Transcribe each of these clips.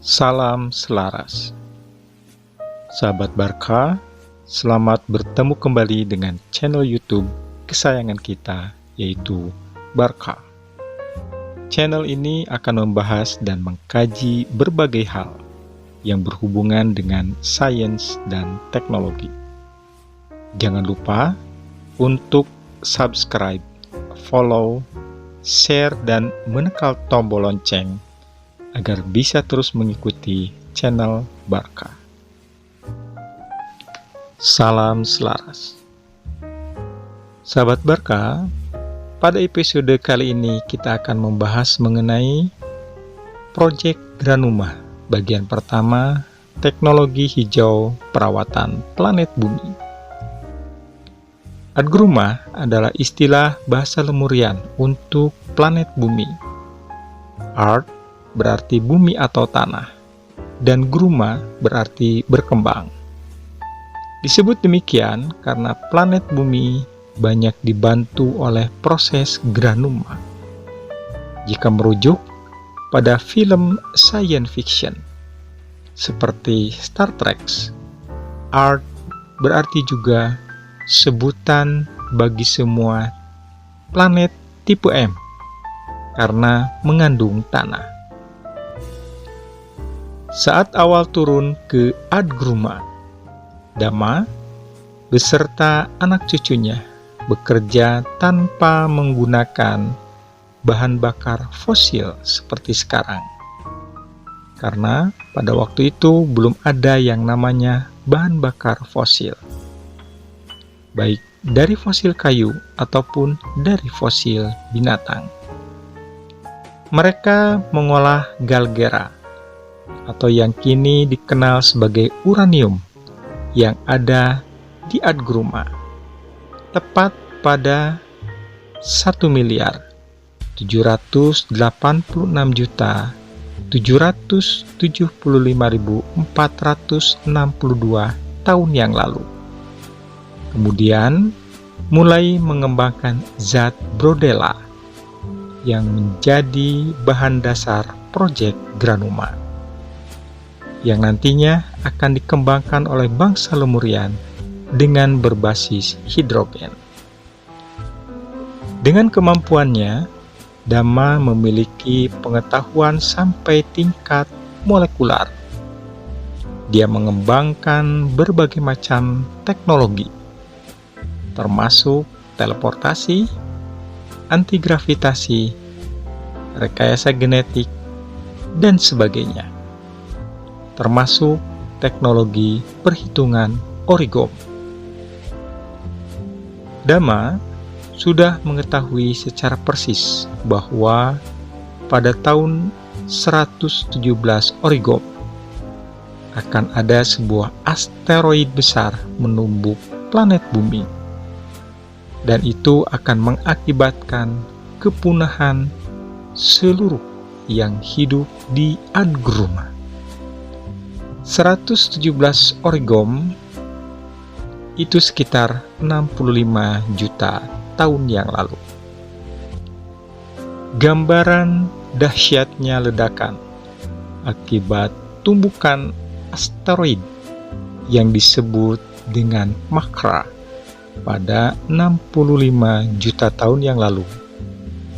Salam selaras. Sahabat Barka, selamat bertemu kembali dengan channel YouTube kesayangan kita, yaitu Barka. Channel ini akan membahas dan mengkaji berbagai hal yang berhubungan dengan sains dan teknologi. Jangan lupa untuk subscribe, follow, share, dan menekan tombol lonceng agar bisa terus mengikuti channel Barka. Salam selaras. Sahabat Barka, pada episode kali ini kita akan membahas mengenai proyek Granuma bagian pertama, teknologi hijau perawatan planet bumi. Adgruma adalah istilah bahasa Lemurian untuk planet bumi. Art berarti bumi atau tanah, dan gruma berarti berkembang. Disebut demikian karena planet bumi banyak dibantu oleh proses granuma. Jika merujuk pada film science fiction seperti Star Trek, Art berarti juga sebutan bagi semua planet tipe M karena mengandung tanah. Saat awal turun ke Adgruma, Dama beserta anak cucunya bekerja tanpa menggunakan bahan bakar fosil seperti sekarang. Karena pada waktu itu belum ada yang namanya bahan bakar fosil, baik dari fosil kayu ataupun dari fosil binatang. Mereka mengolah galgera atau yang kini dikenal sebagai uranium yang ada di Adgruma, tepat pada 1.775.462 tahun yang lalu. Kemudian mulai mengembangkan zat brodela yang menjadi bahan dasar proyek Granuma, yang nantinya akan dikembangkan oleh bangsa Lemurian dengan berbasis hidrogen. Dengan kemampuannya, Dama memiliki pengetahuan sampai tingkat molekular. Dia mengembangkan berbagai macam teknologi, termasuk teleportasi, antigravitasi, rekayasa genetik, dan sebagainya, termasuk teknologi perhitungan origami. Dama sudah mengetahui secara persis bahwa pada tahun 117 origami akan ada sebuah asteroid besar menumbuk planet bumi, dan itu akan mengakibatkan kepunahan seluruh yang hidup di Adgruma. 117 origami itu sekitar 65 juta tahun yang lalu. Gambaran dahsyatnya ledakan akibat tumbukan asteroid yang disebut dengan Makra pada 65 juta tahun yang lalu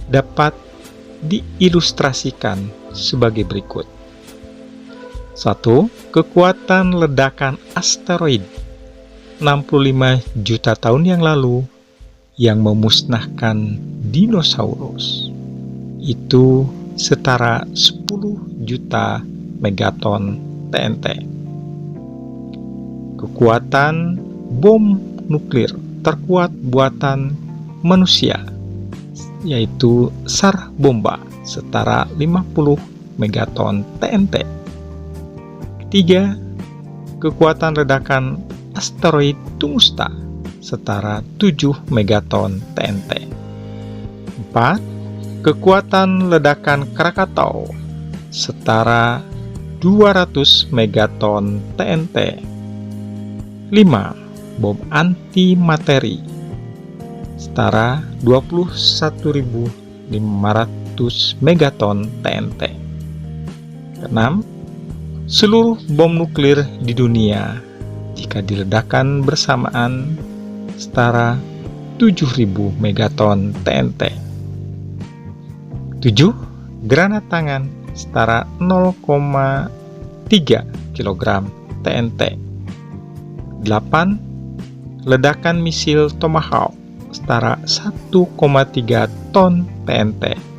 dapat diilustrasikan sebagai berikut. 1. Kekuatan ledakan asteroid 65 juta tahun yang lalu yang memusnahkan dinosaurus itu setara 10 juta megaton TNT. Kekuatan bom nuklir terkuat buatan manusia, yaitu SAR bomba, setara 50 megaton TNT. Ketiga, kekuatan ledakan asteroid Tunguska setara 7 megaton TNT. 4. Kekuatan ledakan Krakatau setara 200 megaton TNT. 5. Bom antimateri setara 21.500 megaton TNT. 6. Seluruh bom nuklir di dunia jika diledakkan bersamaan setara 7.000 megaton TNT. 7. Granat tangan setara 0,3 kg TNT. 8. Ledakan misil Tomahawk setara 1,3 ton TNT.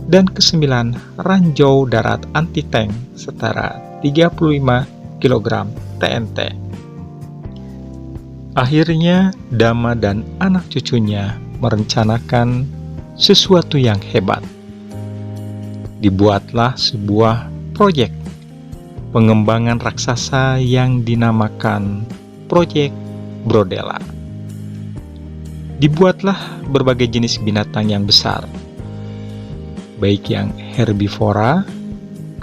Dan ke-9, ranjau darat anti-tank setara 35 kg TNT. Akhirnya, Dhamma dan anak cucunya merencanakan sesuatu yang hebat. Dibuatlah sebuah proyek pengembangan raksasa yang dinamakan Proyek Brodela. Dibuatlah berbagai jenis binatang yang besar, baik yang herbivora,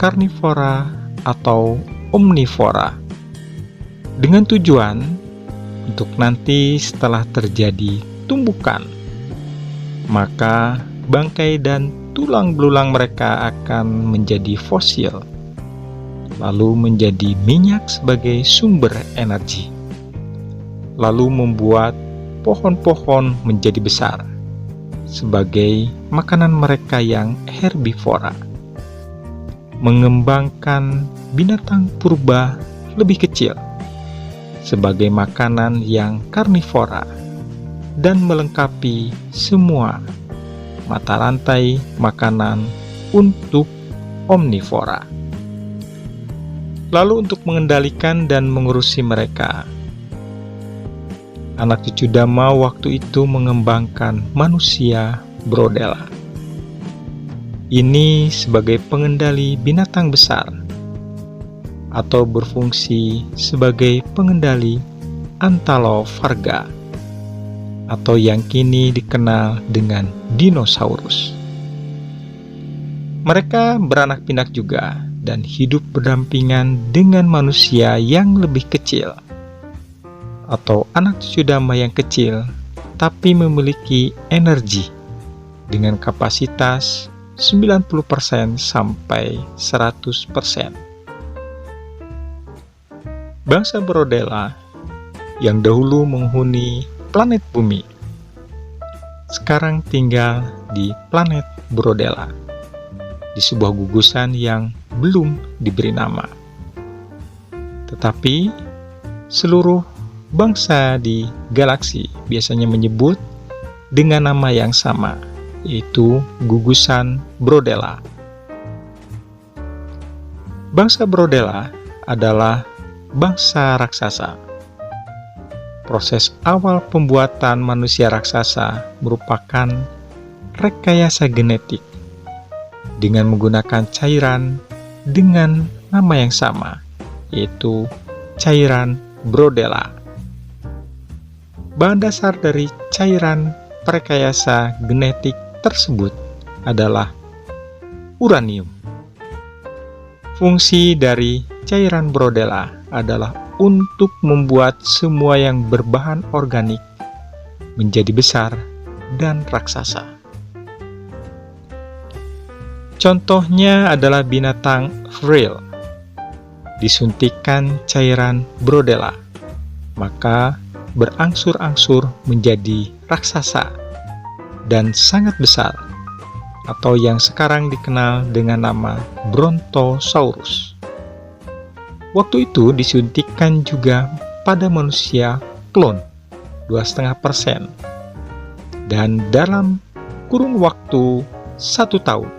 karnivora, atau omnivora, dengan tujuan untuk nanti setelah terjadi tumbukan, maka bangkai dan tulang belulang mereka akan menjadi fosil, lalu menjadi minyak sebagai sumber energi, lalu membuat pohon-pohon menjadi besar sebagai makanan mereka yang herbivora, mengembangkan binatang purba lebih kecil sebagai makanan yang karnivora, dan melengkapi semua mata rantai makanan untuk omnivora. Lalu untuk mengendalikan dan mengurusi mereka, anak cucu Dhamma waktu itu mengembangkan manusia Brodela. Ini sebagai pengendali binatang besar, atau berfungsi sebagai pengendali Antalovarga, atau yang kini dikenal dengan dinosaurus. Mereka beranak pinak juga dan hidup berdampingan dengan manusia yang lebih kecil, atau anak cucu Dhamma yang kecil tapi memiliki energi dengan kapasitas 90% sampai 100%. Bangsa Brodela yang dahulu menghuni planet bumi sekarang tinggal di planet Brodela, di sebuah gugusan yang belum diberi nama. Tetapi seluruh bangsa di galaksi biasanya menyebut dengan nama yang sama, yaitu gugusan Brodela. Bangsa Brodela adalah bangsa raksasa. Proses awal pembuatan manusia raksasa merupakan rekayasa genetik dengan menggunakan cairan dengan nama yang sama, yaitu cairan Brodela. Bahan dasar dari cairan rekayasa genetik tersebut adalah uranium. Fungsi dari cairan Brodela adalah untuk membuat semua yang berbahan organik menjadi besar dan raksasa. Contohnya adalah binatang Vril. Disuntikkan cairan Brodela, maka berangsur-angsur menjadi raksasa dan sangat besar, atau yang sekarang dikenal dengan nama Brontosaurus. Waktu itu disuntikkan juga pada manusia klon 2,5%, dan dalam kurun waktu 1 tahun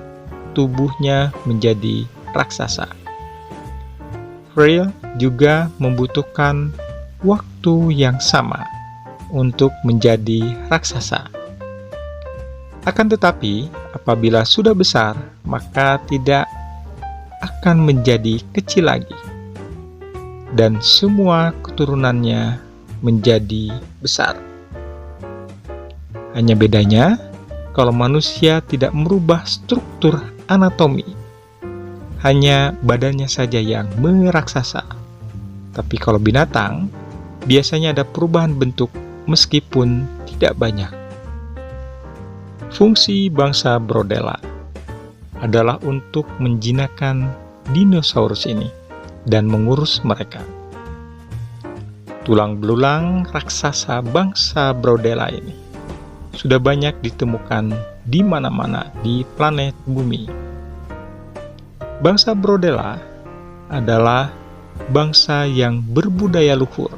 tubuhnya menjadi raksasa. Vril juga membutuhkan waktu yang sama untuk menjadi raksasa. Akan tetapi, apabila sudah besar, maka tidak akan menjadi kecil lagi, dan semua keturunannya menjadi besar. Hanya bedanya, kalau manusia tidak merubah struktur anatomi, hanya badannya saja yang meraksasa. Tapi kalau binatang, biasanya ada perubahan bentuk meskipun tidak banyak. Fungsi bangsa Brodela adalah untuk menjinakkan dinosaurus ini dan mengurus mereka. Tulang belulang raksasa bangsa Brodella ini sudah banyak ditemukan di mana-mana di planet bumi. Bangsa Brodella adalah bangsa yang berbudaya luhur.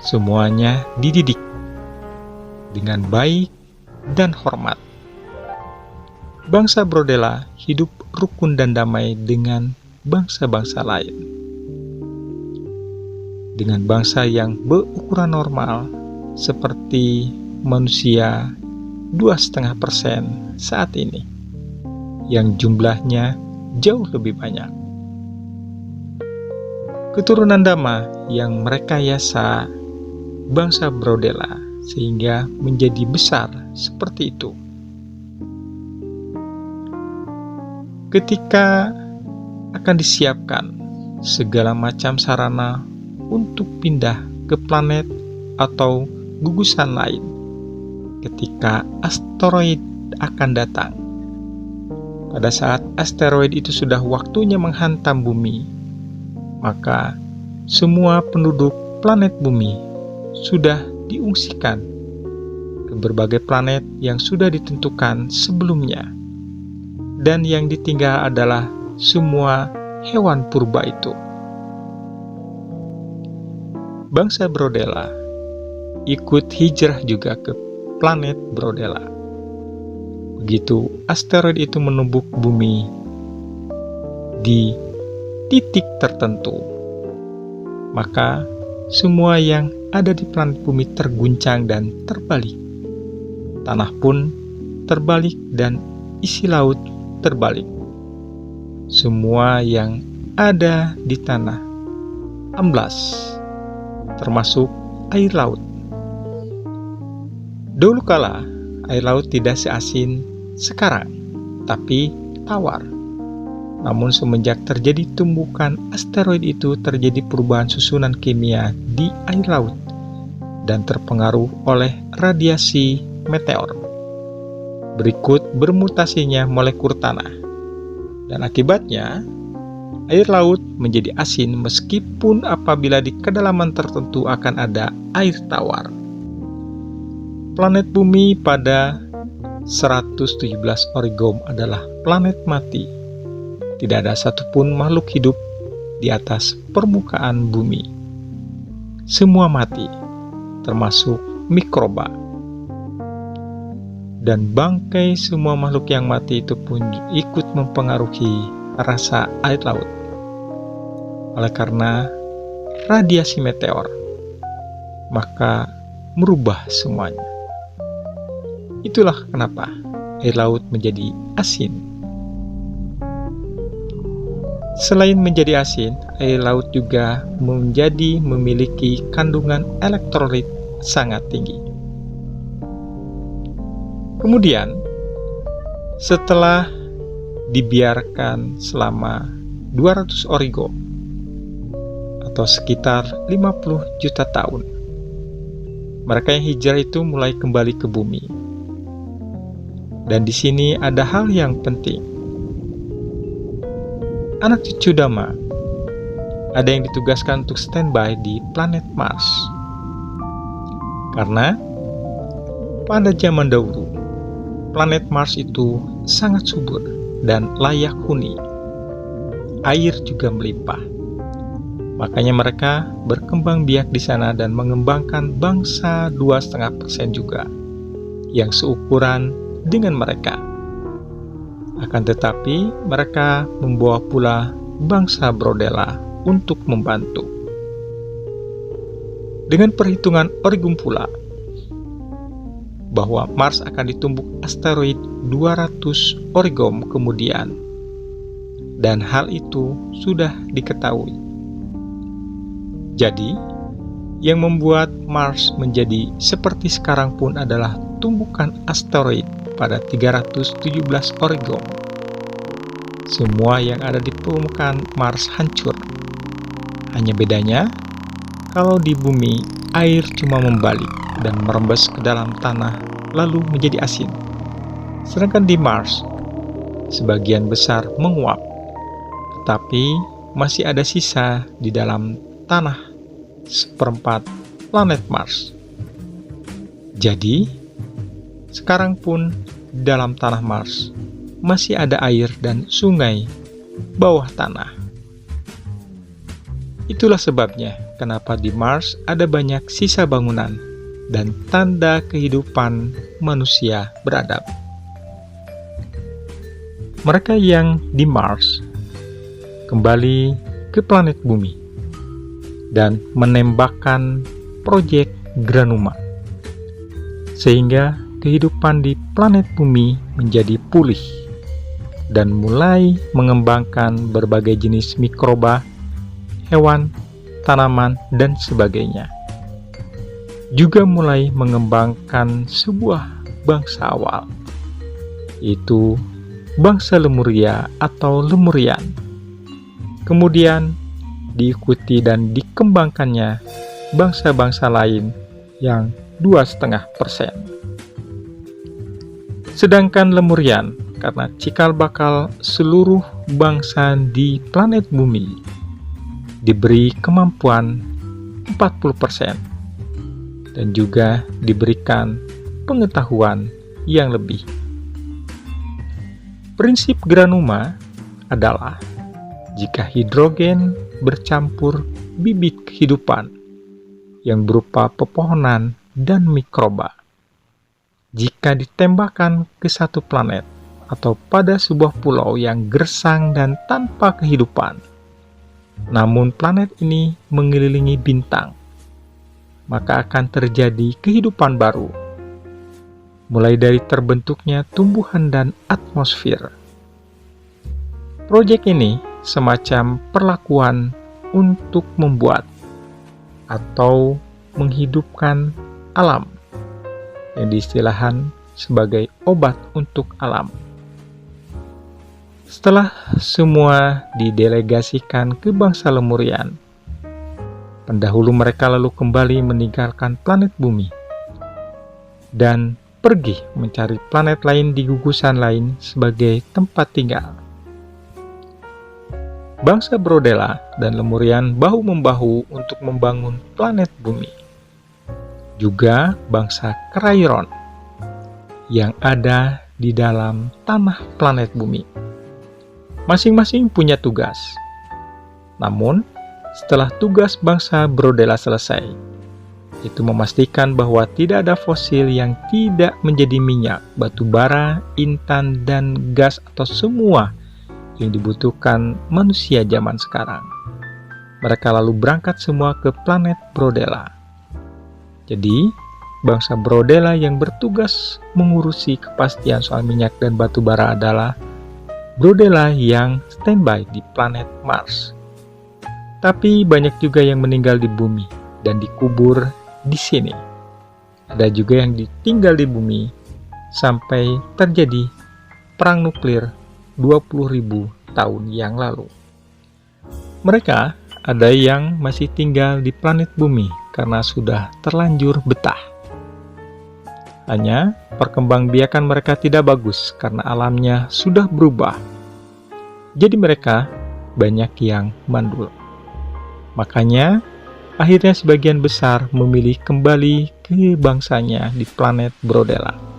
Semuanya dididik dengan baik dan hormat. Bangsa Brodella hidup rukun dan damai dengan bangsa-bangsa lain. Dengan bangsa yang berukuran normal seperti manusia 2,5% saat ini, yang jumlahnya jauh lebih banyak. Keturunan Dama yang merekayasa bangsa Brodella sehingga menjadi besar seperti itu. Ketika akan disiapkan segala macam sarana untuk pindah ke planet atau gugusan lain, ketika asteroid akan datang, pada saat asteroid itu sudah waktunya menghantam bumi, maka semua penduduk planet bumi sudah diungsikan ke berbagai planet yang sudah ditentukan sebelumnya. Dan yang ditinggal adalah semua hewan purba itu. Bangsa Brodella ikut hijrah juga ke planet Brodella. Begitu asteroid itu menumbuk bumi di titik tertentu, maka semua yang ada di planet bumi terguncang dan terbalik. Tanah pun terbalik dan isi laut terbalik. Semua yang ada di tanah amblas, termasuk air laut. Dulu kala, air laut tidak seasin sekarang, tapi tawar. Namun semenjak terjadi tumbukan asteroid itu, terjadi perubahan susunan kimia di air laut dan terpengaruh oleh radiasi meteor. Berikut bermutasinya molekul tanah, dan akibatnya air laut menjadi asin meskipun apabila di kedalaman tertentu akan ada air tawar. Planet bumi pada 117 Origome adalah planet mati. Tidak ada satupun makhluk hidup di atas permukaan bumi. Semua mati, termasuk mikroba. Dan bangkai semua makhluk yang mati itu pun ikut mempengaruhi rasa air laut. Oleh karena radiasi meteor, maka merubah semuanya. Itulah kenapa air laut menjadi asin. Selain menjadi asin, air laut juga memiliki kandungan elektrolit sangat tinggi. Kemudian, setelah dibiarkan selama 200 Origome atau sekitar 50 juta tahun, mereka yang hijrah itu mulai kembali ke bumi. Dan di sini ada hal yang penting. Anak cucu Dama ada yang ditugaskan untuk standby di planet Mars. Karena pada zaman dahulu, planet Mars itu sangat subur dan layak huni. Air juga melimpah. Makanya mereka berkembang biak di sana dan mengembangkan bangsa 2,5% juga yang seukuran dengan mereka. Akan tetapi mereka membawa pula bangsa Brodella untuk membantu. Dengan perhitungan Origome pula, bahwa Mars akan ditumbuk asteroid 200 Origome kemudian, dan hal itu sudah diketahui. Jadi, yang membuat Mars menjadi seperti sekarang pun adalah tumbukan asteroid pada 317 Origome. Semua yang ada di permukaan Mars hancur. Hanya bedanya, kalau di bumi air cuma membalik dan merembes ke dalam tanah lalu menjadi asin. Sedangkan di Mars, sebagian besar menguap, tetapi masih ada sisa di dalam tanah seperempat planet Mars. Jadi, sekarang pun di dalam tanah Mars masih ada air dan sungai bawah tanah. Itulah sebabnya kenapa di Mars ada banyak sisa bangunan dan tanda kehidupan manusia beradab. Mereka yang di Mars kembali ke planet bumi dan menembakkan proyek Granuma, sehingga kehidupan di planet bumi menjadi pulih dan mulai mengembangkan berbagai jenis mikroba, hewan, tanaman, dan sebagainya. Juga mulai mengembangkan sebuah bangsa awal, yaitu bangsa Lemuria atau Lemurian. Kemudian diikuti dan dikembangkannya bangsa-bangsa lain yang 2,5%. Sedangkan Lemurian, karena cikal bakal seluruh bangsa di planet bumi, diberi kemampuan 40% dan juga diberikan pengetahuan yang lebih. Prinsip Granuma adalah jika hidrogen bercampur bibit kehidupan yang berupa pepohonan dan mikroba, jika ditembakkan ke satu planet atau pada sebuah pulau yang gersang dan tanpa kehidupan, namun planet ini mengelilingi bintang, maka akan terjadi kehidupan baru, mulai dari terbentuknya tumbuhan dan atmosfer. Proyek ini semacam perlakuan untuk membuat atau menghidupkan alam, yang diistilahkan sebagai obat untuk alam. Setelah semua didelegasikan ke bangsa Lemurian, pendahulu mereka lalu kembali meninggalkan planet bumi dan pergi mencari planet lain di gugusan lain sebagai tempat tinggal. Bangsa Brodella dan Lemurian bahu-membahu untuk membangun planet bumi. Juga bangsa Krairon yang ada di dalam tanah planet bumi. Masing-masing punya tugas. Namun, setelah tugas bangsa Brodella selesai, itu memastikan bahwa tidak ada fosil yang tidak menjadi minyak, batu bara, intan, dan gas atau semua yang dibutuhkan manusia zaman sekarang. Mereka lalu berangkat semua ke planet Brodella. Jadi, bangsa Brodella yang bertugas mengurusi kepastian soal minyak dan batu bara adalah Brodella yang standby di planet Mars. Tapi banyak juga yang meninggal di bumi dan dikubur di sini. Ada juga yang ditinggal di bumi sampai terjadi perang nuklir 20.000 tahun yang lalu. Mereka ada yang masih tinggal di planet bumi karena sudah terlanjur betah. Hanya perkembangbiakan mereka tidak bagus karena alamnya sudah berubah. Jadi mereka banyak yang mandul. Makanya akhirnya sebagian besar memilih kembali ke bangsanya di planet Brodella.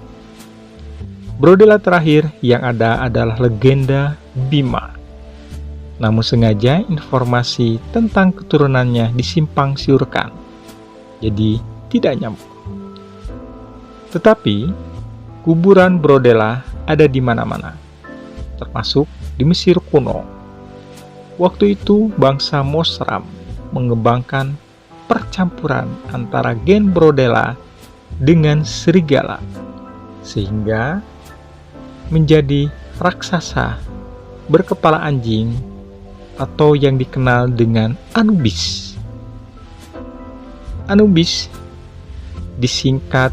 Brodella terakhir yang ada adalah legenda Bima. Namun sengaja informasi tentang keturunannya disimpang siurkan, jadi tidak nyambung. Tetapi kuburan Brodella ada di mana-mana, termasuk di Mesir kuno. Waktu itu bangsa Mosram mengembangkan percampuran antara gen Brodella dengan serigala, sehingga menjadi raksasa berkepala anjing atau yang dikenal dengan Anubis. Anubis disingkat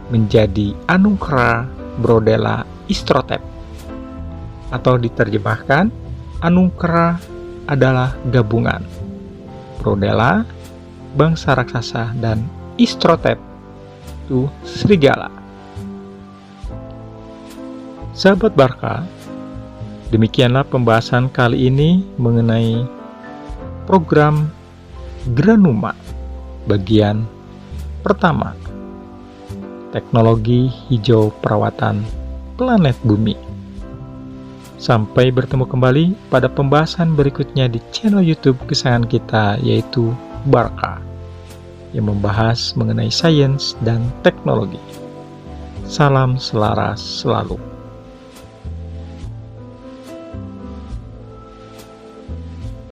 menjadi Anungkra Brodella Istrotep, atau diterjemahkan Anungkra adalah gabungan Brodella, bangsa raksasa, dan Istrotep itu serigala. Sahabat Barka, Demikianlah pembahasan kali ini mengenai program Granuma bagian pertama, teknologi hijau perawatan planet bumi. Sampai bertemu kembali pada pembahasan berikutnya di channel YouTube kesayangan kita, yaitu Barka, yang membahas mengenai sains dan teknologi. Salam selaras selalu.